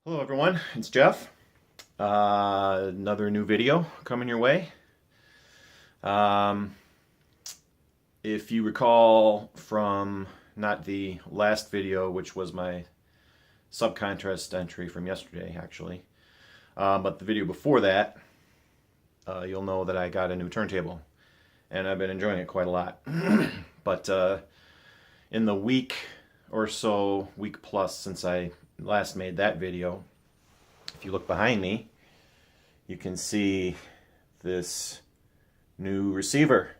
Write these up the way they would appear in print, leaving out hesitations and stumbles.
Hello everyone, it's Jeff. Another new video coming your way. Um, if you recall from not the last video, which was my subcontrast entry from yesterday actually, but the video before that, you'll know that I got a new turntable and I've been enjoying it quite a lot. But in the week or so, week plus since I last made that video, if you look behind me, you can see this new receiver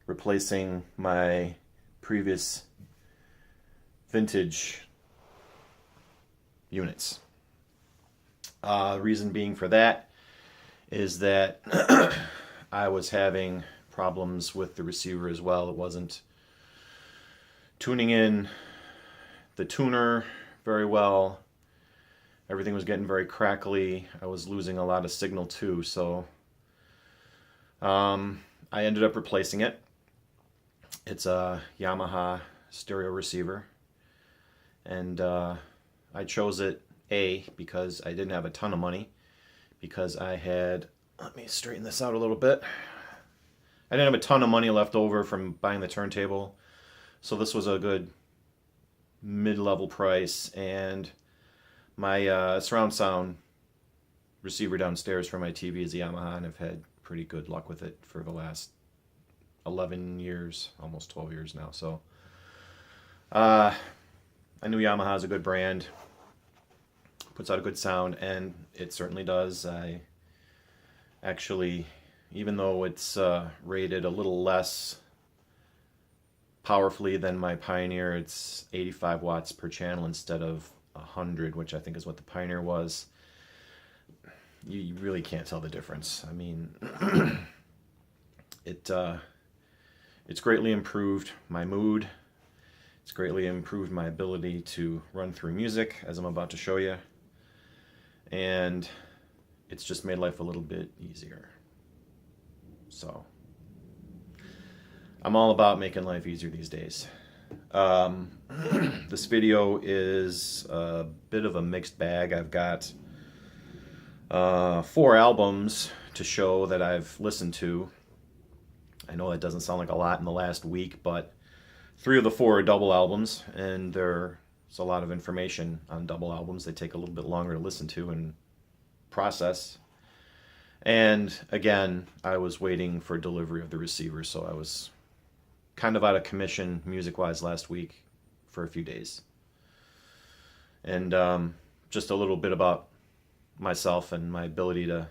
replacing my previous vintage units. The reason being for that is that I was having problems with the receiver as well. It wasn't tuning in the tuner very well. Everything was getting very crackly. I was losing a lot of signal too, so I ended up replacing it. It's a Yamaha stereo receiver, and I chose it because I didn't have a ton of money, because I had, let me straighten this out a little bit. I didn't have a ton of money left over from buying the turntable, so this was a good mid-level price, and my surround sound receiver downstairs for my TV is a Yamaha, and I've had pretty good luck with it for the last 11 years, almost 12 years now. So I knew Yamaha is a good brand, puts out a good sound, and it certainly does. I actually, even though it's rated a little less powerfully than my Pioneer, it's 85 watts per channel instead of 100, which I think is what the Pioneer was. You really can't tell the difference. I mean, it's greatly improved my mood. It's greatly improved my ability to run through music, as I'm about to show you. And it's just made life a little bit easier. So I'm all about making life easier these days. This video is a bit of a mixed bag. I've got 4 albums to show that I've listened to. I know that doesn't sound like a lot in the last week, but 3 of the 4 are double albums, and there's a lot of information on double albums. They take a little bit longer to listen to and process. And again, I was waiting for delivery of the receiver, so I was kind of out of commission music-wise last week for a few days. And just a little bit about myself and my ability to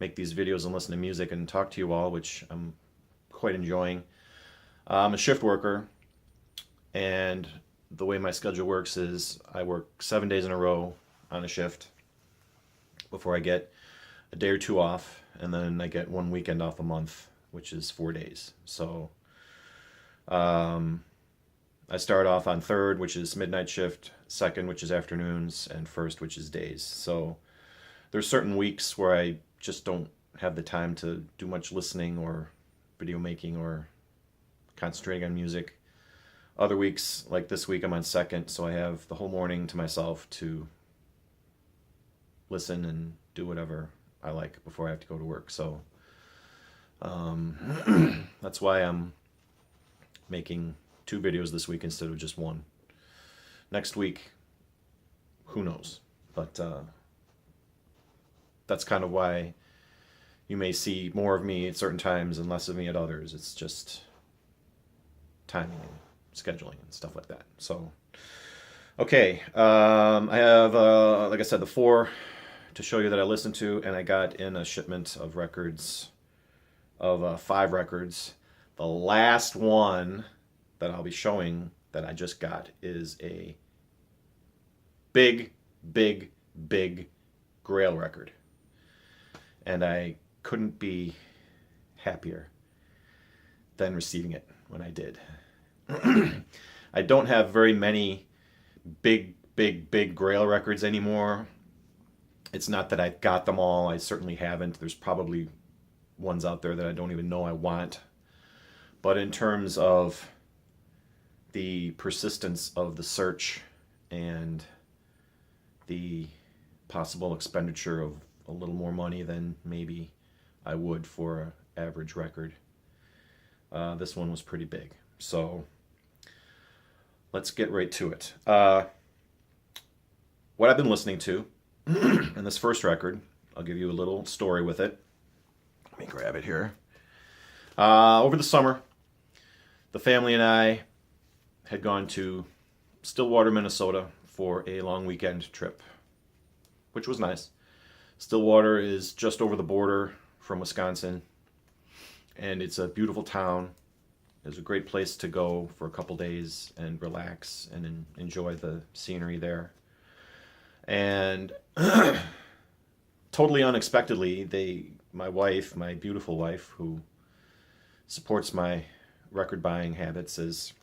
make these videos and listen to music and talk to you all, which I'm quite enjoying. I'm a shift worker, and the way my schedule works is I work 7 days in a row on a shift before I get a day or 2 off, and then I get 1 weekend off a month, which is 4 days. So I start off on 3rd, which is midnight shift, 2nd, which is afternoons, and 1st, which is days. So there's certain weeks where I just don't have the time to do much listening or video making or concentrating on music. Other weeks, like this week, I'm on 2nd, so I have the whole morning to myself to listen and do whatever I like before I have to go to work. So that's why I'm making 2 videos this week instead of just 1. Next week, who knows? But that's kind of why you may see more of me at certain times and less of me at others. It's just timing and scheduling and stuff like that. So, okay, I have, like I said, the 4 to show you that I listened to, and I got in a shipment of records, of 5 records. The last one that I'll be showing that I just got is a big, big, big Grail record. And I couldn't be happier than receiving it when I did. I don't have very many big, big, big Grail records anymore. It's not that I've got them all. I certainly haven't. There's probably ones out there that I don't even know I want. But in terms of the persistence of the search and the possible expenditure of a little more money than maybe I would for an average record. This one was pretty big. So let's get right to it. What I've been listening to in this first record, I'll give you a little story with it. Let me grab it here. Over the summer, the family and I had gone to Stillwater, Minnesota for a long weekend trip, which was nice. Stillwater is just over the border from Wisconsin, and it's a beautiful town. It's a great place to go for a couple days and relax and enjoy the scenery there. And totally unexpectedly, my wife, my beautiful wife, who supports my record buying habits, has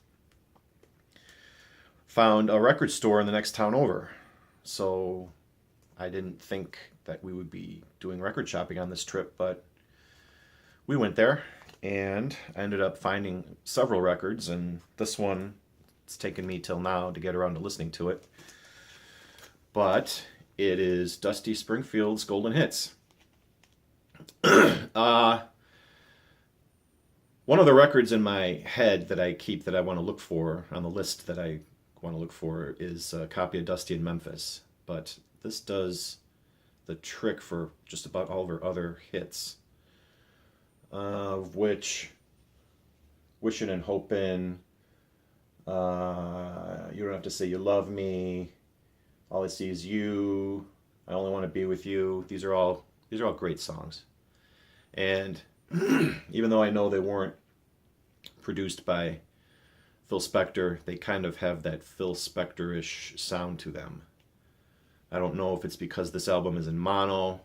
found a record store in the next town over. So I didn't think that we would be doing record shopping on this trip, but we went there and I ended up finding several records, and this one, it's taken me till now to get around to listening to it. But it is Dusty Springfield's Golden Hits. One of the records in my head that I keep that I want to look for on the list that I want to look for is a copy of Dusty in Memphis. But this does the trick for just about all of her other hits, of which Wishin' and Hopin', You Don't Have to Say You Love Me, All I See Is You, I Only Want to Be With You. These are all great songs. And even though I know they weren't produced by Phil Spector, they kind of have that Phil Spector-ish sound to them. I don't know if it's because this album is in mono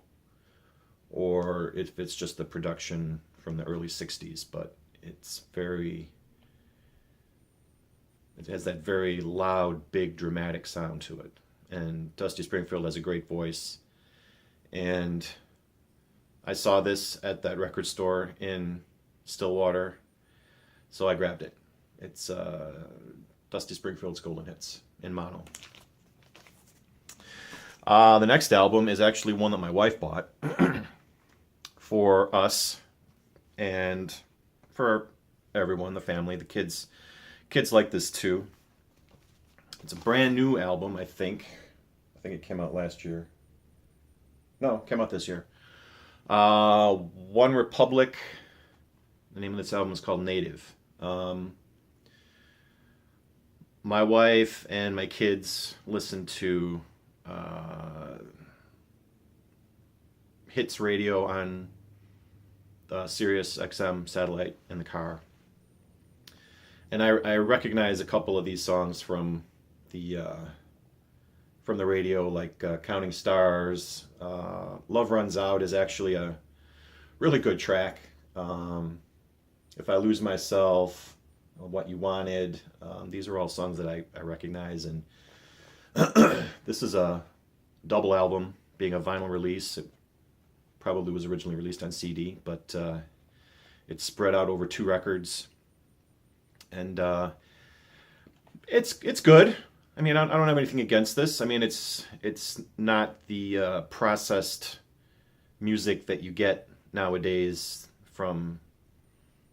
or if it's just the production from the early 60s, but it has that very loud, big, dramatic sound to it. And Dusty Springfield has a great voice. And I saw this at that record store in Stillwater, so I grabbed it. It's Dusty Springfield's Golden Hits in mono. The next album is actually one that my wife bought for us and for everyone, the family. The kids like this too. It's a brand new album, I think. I think it came out last year. No, it came out this year. One Republic. The name of this album is called Native. My wife and my kids listen to hits radio on Sirius XM satellite in the car, and I recognize a couple of these songs from the radio, like Counting Stars. Love Runs Out is actually a really good track. If I Lose Myself, What You Wanted, these are all songs that I recognize. And this is a double album, being a vinyl release. It probably was originally released on CD, but it's spread out over 2 records, and it's good. I mean, I don't have anything against this. I mean, it's not the processed music that you get nowadays from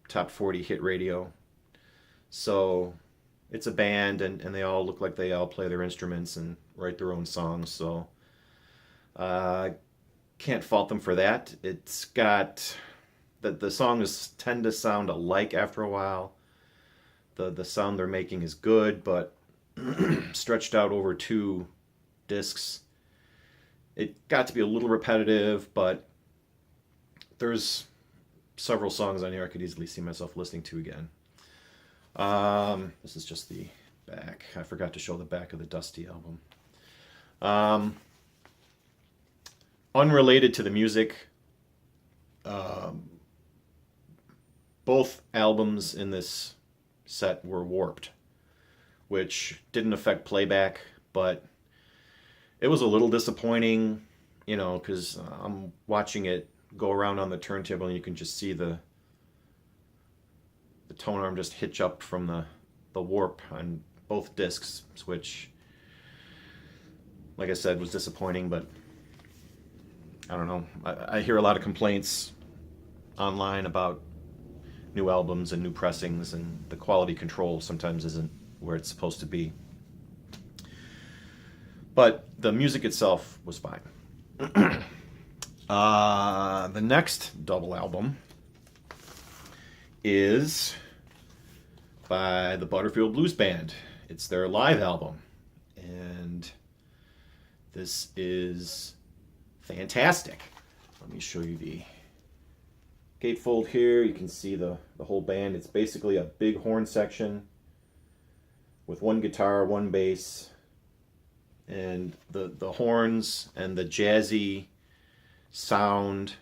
top 40 hit radio. So it's a band, and they all look like they all play their instruments and write their own songs. So can't fault them for that. It's got the songs tend to sound alike after a while. The sound they're making is good, but stretched out over 2 discs, it got to be a little repetitive. But there's several songs on here I could easily see myself listening to again. This is just the back. I forgot to show the back of the Dusty album. Unrelated to the music, both albums in this set were warped, which didn't affect playback, but it was a little disappointing, because I'm watching it go around on the turntable and you can just see the tone arm just hitch up from the warp on both discs, which, like I said, was disappointing, but I don't know. I hear a lot of complaints online about new albums and new pressings, and the quality control sometimes isn't where it's supposed to be. But the music itself was fine. The next double album is by the Butterfield Blues Band. It's their live album, and this is fantastic. Let me show you the gatefold here. You can see the whole band. It's basically a big horn section with one guitar, one bass, and the horns and the jazzy sound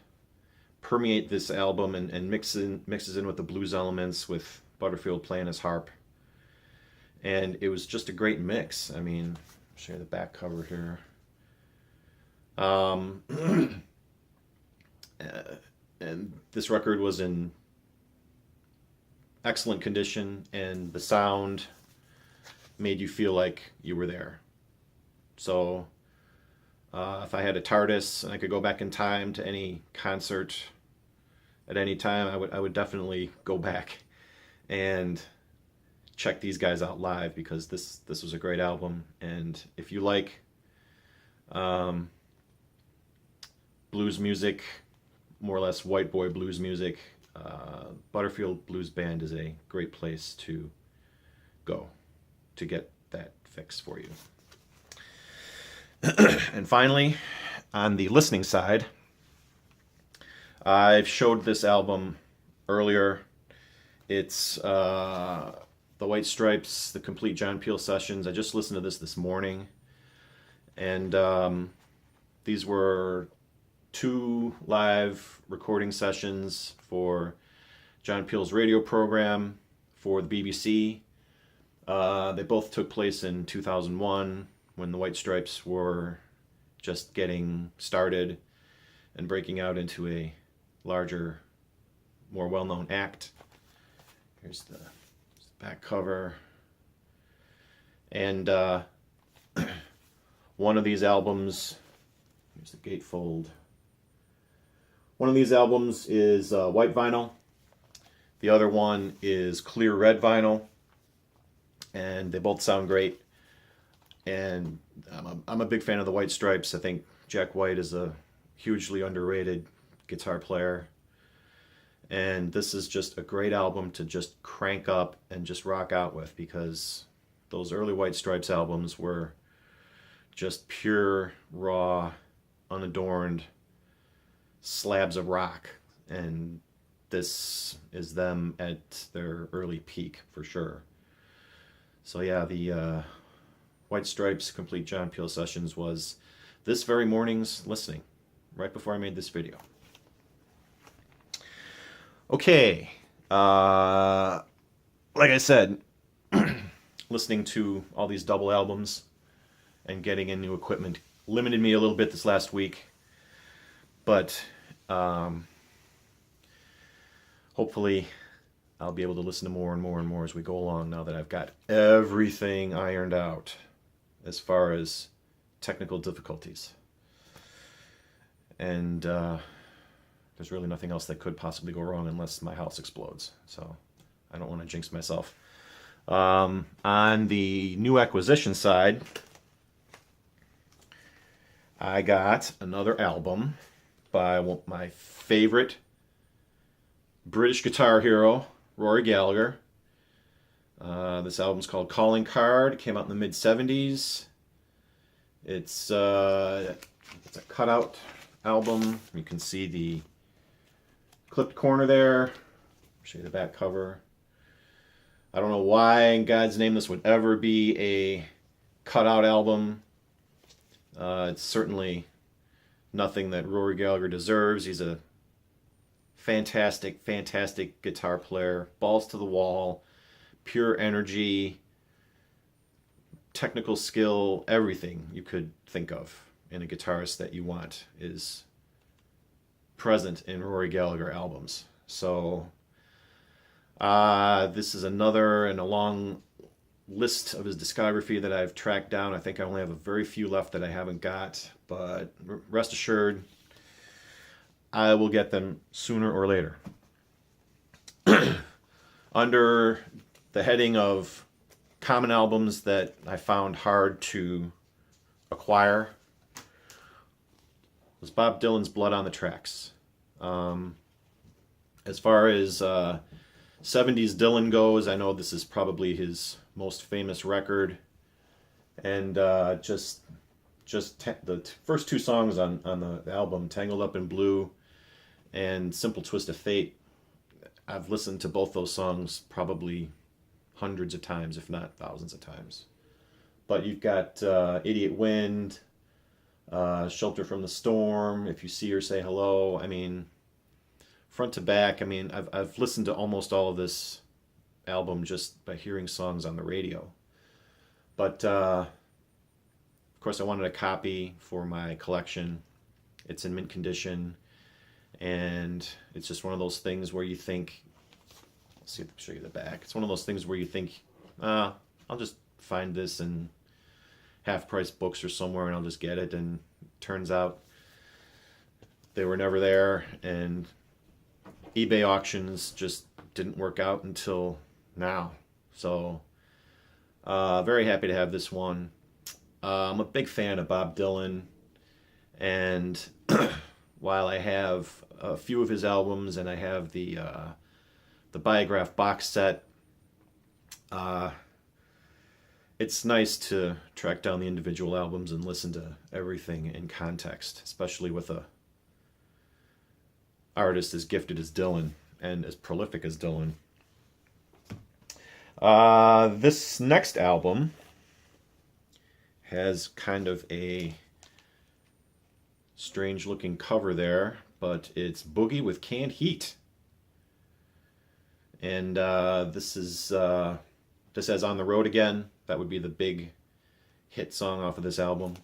permeate this album and mixes in with the blues elements, with Butterfield playing his harp. And it was just a great mix. I mean, I'll show you the back cover here. And this record was in excellent condition, and the sound made you feel like you were there. So if I had a TARDIS and I could go back in time to any concert at any time, I would definitely go back and check these guys out live, because this was a great album. And if you like blues music, more or less white boy blues music, Butterfield Blues Band is a great place to go to get that fix for you. And finally, on the listening side, I've showed this album earlier. It's the White Stripes, the complete John Peel sessions. I just listened to this morning, and these were 2 live recording sessions for John Peel's radio program for the BBC. They both took place in 2001, when the White Stripes were just getting started and breaking out into a larger, more well-known act. Here's the back cover. And one of these albums, here's the gatefold. One of these albums is white vinyl. The other one is clear red vinyl. And they both sound great. And I'm a big fan of the White Stripes. I think Jack White is a hugely underrated guitar player. And this is just a great album to just crank up and just rock out with, because those early White Stripes albums were just pure, raw, unadorned slabs of rock. And this is them at their early peak for sure. So yeah, the White Stripes Complete John Peel Sessions was this very morning's listening, right before I made this video. Okay, like I said, listening to all these double albums and getting in new equipment limited me a little bit this last week, but hopefully I'll be able to listen to more and more and more as we go along, now that I've got everything ironed out as far as technical difficulties. And there's really nothing else that could possibly go wrong unless my house explodes. So I don't want to jinx myself. On the new acquisition side, I got another album by my favorite British guitar hero, Rory Gallagher. This album's called Calling Card. It came out in the mid-70s. It's a cutout album. You can see the clipped corner there. I'll show you the back cover. I don't know why in God's name this would ever be a cutout album. It's certainly nothing that Rory Gallagher deserves. He's a fantastic, fantastic guitar player. Balls to the wall, pure energy, technical skill, everything you could think of in a guitarist that you want is present in Rory Gallagher albums. So this is another in a long list of his discography that I've tracked down. I think I only have a very few left that I haven't got, but rest assured, I will get them sooner or later. Under the heading of common albums that I found hard to acquire was Bob Dylan's Blood on the Tracks. As far as 70s Dylan goes, I know this is probably his most famous record, and just the first two songs on the album, Tangled Up in Blue and Simple Twist of Fate, I've listened to both those songs probably hundreds of times, if not thousands of times. But you've got Idiot Wind, Shelter from the Storm, If You See Her Say Hello. I mean, front to back, I mean, I've listened to almost all of this album just by hearing songs on the radio. But of course, I wanted a copy for my collection. It's in mint condition, and it's just one of those things where you think, let's see, show you the back. It's one of those things where you think, I'll just find this in half-price books or somewhere and I'll just get it. And it turns out they were never there, and eBay auctions just didn't work out until now. So very happy to have this one. I'm a big fan of Bob Dylan, and while I have a few of his albums and I have the Biograph box set, it's nice to track down the individual albums and listen to everything in context, especially with a artist as gifted as Dylan and as prolific as Dylan. This next album has kind of a strange looking cover there, but it's Boogie with Canned Heat. And this has On the Road Again. That would be the big hit song off of this album.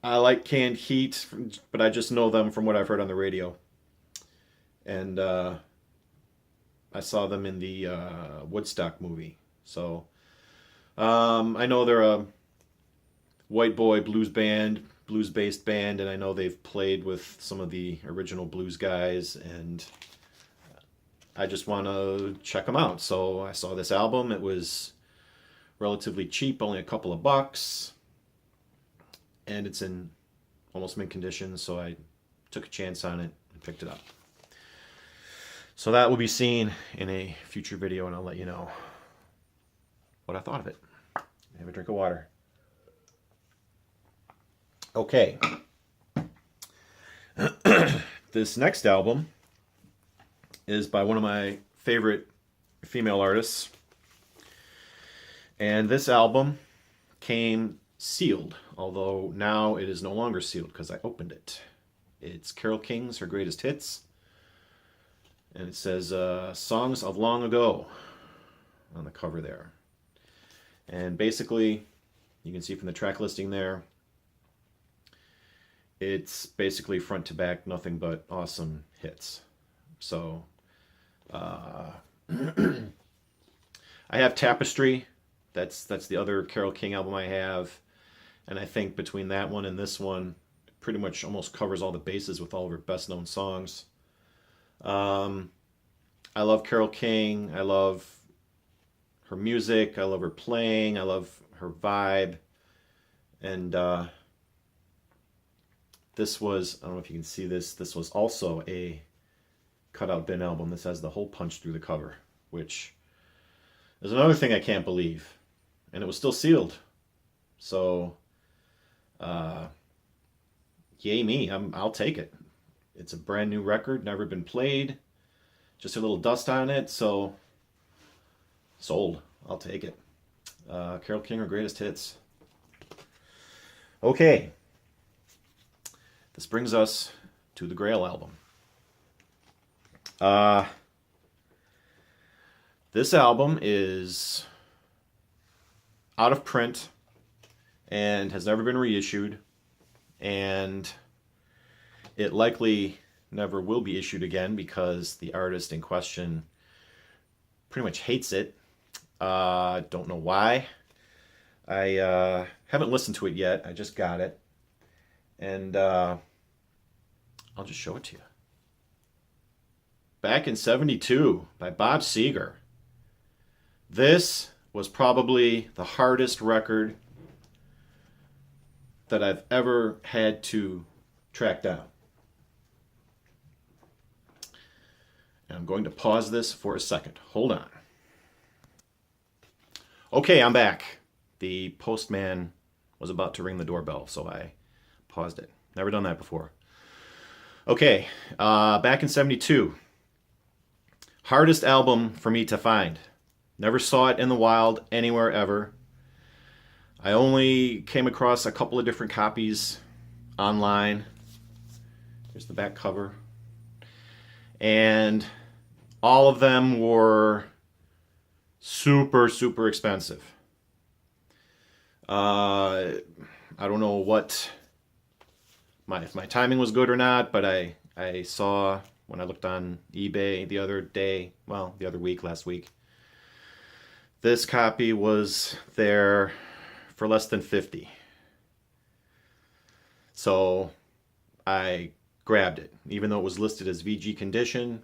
I like Canned Heat, but I just know them from what I've heard on the radio. And I saw them in the Woodstock movie. So I know they're a white boy blues band, blues-based band, and I know they've played with some of the original blues guys, and I just want to check them out. So I saw this album. It was relatively cheap, only a couple of bucks, and it's in almost mint condition, so I took a chance on it and picked it up. So that will be seen in a future video, and I'll let you know what I thought of it. Have a drink of water. Okay. This next album is by one of my favorite female artists. And this album came sealed, although now it is no longer sealed because I opened it. It's Carole King's Her Greatest Hits. And it says Songs of Long Ago on the cover there. And basically, you can see from the track listing there, it's basically front to back, nothing but awesome hits. So, I have Tapestry. That's the other Carole King album I have. And I think between that one and this one, it pretty much almost covers all the bases with all of her best known songs. I love Carole King. I love her music. I love her playing. I love her vibe. And this was, I don't know if you can see this, this was also a cutout bin album. This has the hole punched through the cover, which is another thing I can't believe. And it was still sealed. So, yay me, I'll take it. It's a brand new record, never been played, just a little dust on it, so sold. I'll take it. Carole King, Her Greatest Hits. Okay. This brings us to the Grail album. This album is out of print and has never been reissued, and it likely never will be issued again because the artist in question pretty much hates it. Don't know why. I haven't listened to it yet. I just got it. And I'll just show it to you. Back in 72 by Bob Seger. This was probably the hardest record that I've ever had to track down. And I'm going to pause this for a second. Hold on. Okay, I'm back. The postman was about to ring the doorbell, so I paused it. Never done that before. Okay, back in 72. Hardest album for me to find. Never saw it in the wild anywhere ever. I only came across a couple of different copies online. Here's the back cover. And all of them were super, super expensive. I don't know what if my timing was good or not, but I saw when I looked on eBay the other week, last week, this copy was there for less than 50. So I grabbed it, even though it was listed as VG condition.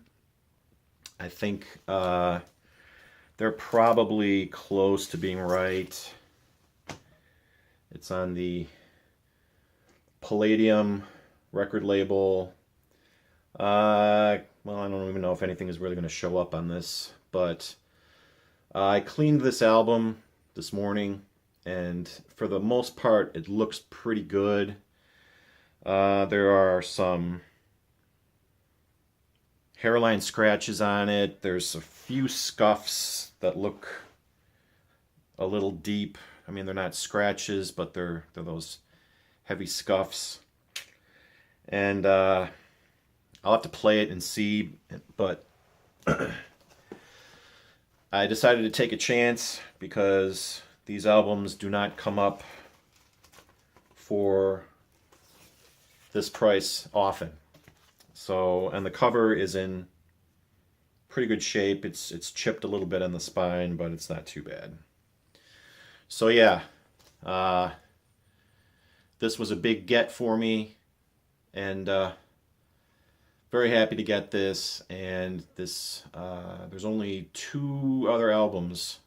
I think they're probably close to being right. It's on the Palladium record label. Well, I don't even know if anything is really going to show up on this, but I cleaned this album this morning, and for the most part, it looks pretty good. There are some hairline scratches on it. There's a few scuffs that look a little deep. I mean, they're not scratches, but they're those heavy scuffs. And I'll have to play it and see, but I decided to take a chance because these albums do not come up for this price often. So, and the cover is in pretty good shape. It's chipped a little bit on the spine, but it's not too bad. So yeah, this was a big get for me, and very happy to get this. And this there's only 2 other albums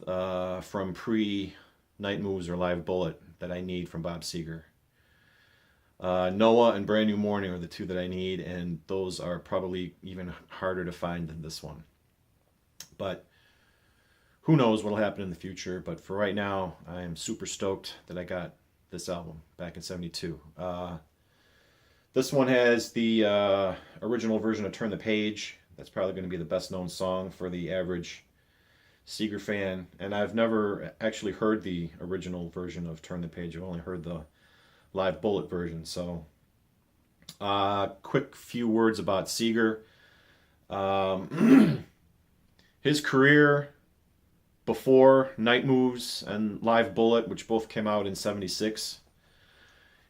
from pre-Night Moves or Live Bullet that I need from Bob Seger. Noah and Brand New Morning are the 2 that I need, and those are probably even harder to find than this one. But who knows what'll happen in the future. But for right now, I am super stoked that I got this album back in 72. This one has the original version of Turn the Page. That's probably going to be the best known song for the average Seger fan. And I've never actually heard the original version of Turn the Page. I've only heard the Live Bullet version. So, quick few words about Seger. His career before Night Moves and Live Bullet, which both came out in 76,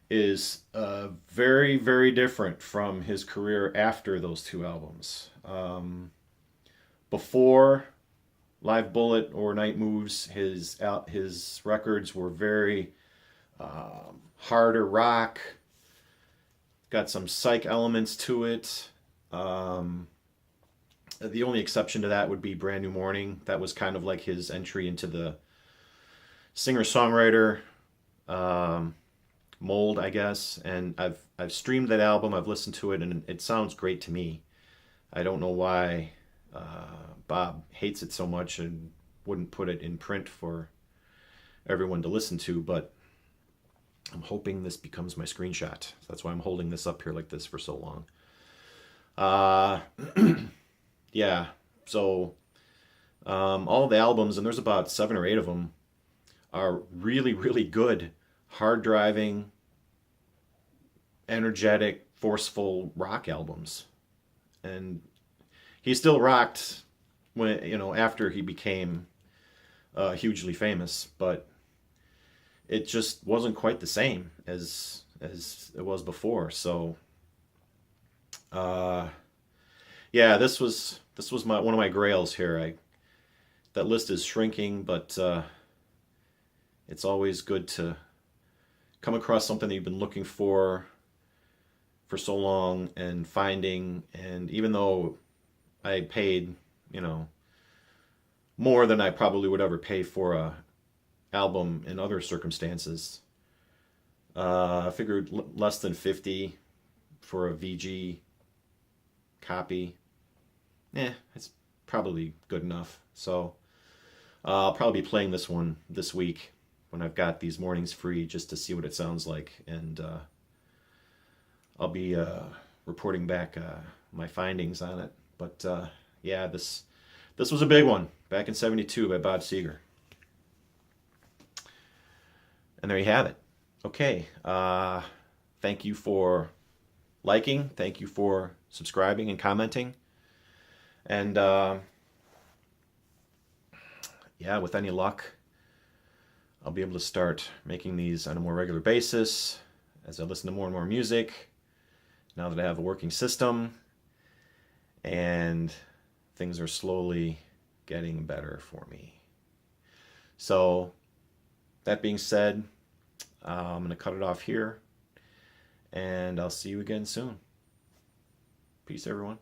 is very, very different from his career after those 2 albums. Before Live Bullet or Night Moves, his records were very harder rock, got some psych elements to it. The only exception to that would be Brand New Morning. That was kind of like his entry into the singer-songwriter mold, I guess. And I've streamed that album, I've listened to it, and it sounds great to me. I don't know why Bob hates it so much and wouldn't put it in print for everyone to listen to, but I'm hoping this becomes my screenshot. That's why I'm holding this up here like this for so long. Yeah, so all the albums, and there's about 7 or 8 of them, are really, really good, hard-driving, energetic, forceful rock albums. And he still rocked when, after he became hugely famous, but it just wasn't quite the same as it was before. So, yeah, this was this was one of my grails here. That list is shrinking, but it's always good to come across something that you've been looking for so long and finding. And even though I paid, more than I probably would ever pay for a album in other circumstances, I figured less than 50 for a VG copy. It's probably good enough. So I'll probably be playing this one this week when I've got these mornings free, just to see what it sounds like, and I'll be reporting back my findings on it. But yeah, this was a big one back in '72 by Bob Seger. And there you have it. Okay, thank you for liking, thank you for subscribing and commenting, and yeah, with any luck, I'll be able to start making these on a more regular basis as I listen to more and more music, now that I have a working system, and things are slowly getting better for me. So, that being said, I'm going to cut it off here, and I'll see you again soon. Peace, everyone.